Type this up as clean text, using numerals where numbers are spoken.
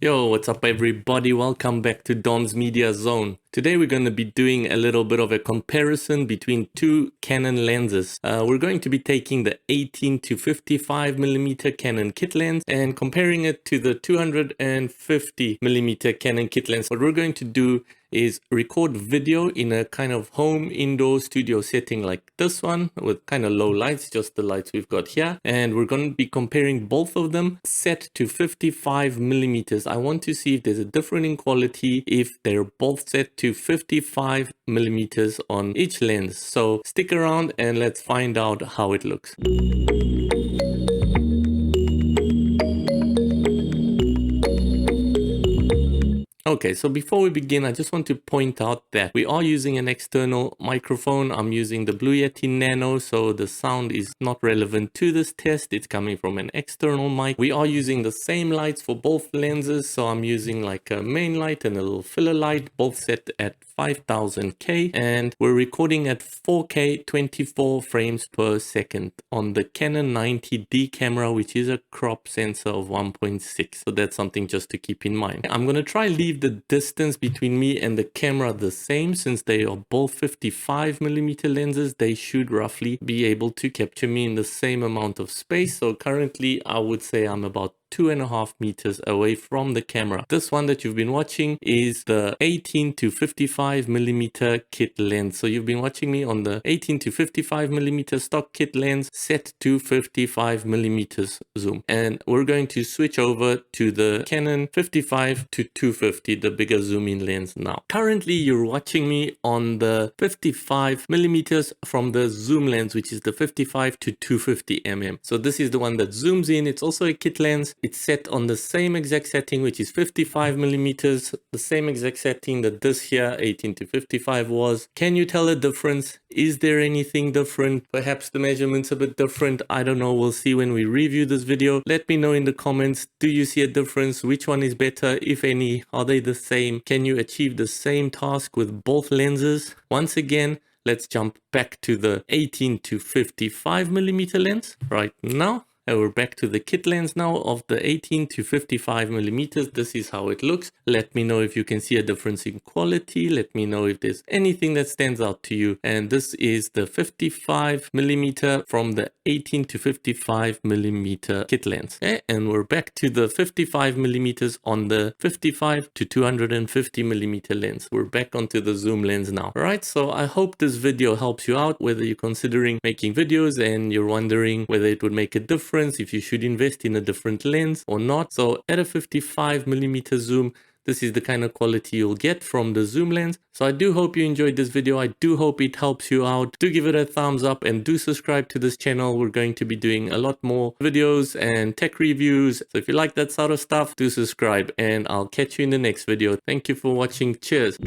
Yo, what's up everybody? Welcome back to Dom's Media Zone. Today we're going to be doing a little bit of a comparison between two Canon lenses. We're going to be taking the 18 to 55mm Canon Kit Lens and comparing it to the 250mm Canon Kit Lens. What we're going to do is record video in a kind of home indoor studio setting like this one with kind of low lights, just the lights we've got here. And we're going to be comparing both of them set to 55mm. I want to see if there's a difference in quality if they're both set to 55mm on each lens. So stick around and let's find out how it looks. Okay, so before we begin, I just want to point out that we are using an external microphone. I'm using the Blue Yeti Nano, so the sound is not relevant to this test. It's coming from an external mic. We are using the same lights for both lenses, so I'm using like a main light and a little filler light, both set at 5000K, and we're recording at 4K 24 frames per second on the Canon 90D camera, which is a crop sensor of 1.6. So that's something just to keep in mind. I'm going to try leave the distance between me and the camera the same. Since they are both 55mm lenses, they should roughly be able to capture me in the same amount of space. So currently I would say I'm about 2.5 meters away from the camera. This one that you've been watching is the 18 to 55mm kit lens. So you've been watching me on the 18 to 55mm stock kit lens set to 55mm zoom. And we're going to switch over to the Canon 55 to 250, the bigger zoom in lens now. Currently you're watching me on the 55mm from the zoom lens, which is the 55 to 250mm. So this is the one that zooms in. It's also a kit lens. It's set on the same exact setting, which is 55mm, the same exact setting that this here 18 to 55 was. Can you tell a difference? Is there anything different? Perhaps the measurements a bit different. I don't know. We'll see when we review this video. Let me know in the comments. Do you see a difference? Which one is better, if any? Are they the same? Can you achieve the same task with both lenses? Once again, let's jump back to the 18 to 55mm lens right now. And we're back to the kit lens now of the 18 to 55mm. This is how it looks. Let me know if you can see a difference in quality. Let me know if there's anything that stands out to you. And this is the 55mm from the 18 to 55mm kit lens. Okay? And we're back to the 55mm on the 55 to 250mm lens. We're back onto the zoom lens now. All right, so I hope this video helps you out, whether you're considering making videos and you're wondering whether it would make a difference, if you should invest in a different lens or not. So at a 55mm zoom, this is the kind of quality you'll get from the zoom lens. So I do hope you enjoyed this video. I do hope it helps you out. Do give it a thumbs up and do subscribe to this channel. We're going to be doing a lot more videos and tech reviews. So if you like that sort of stuff, do subscribe and I'll catch you in the next video. Thank you for watching. Cheers.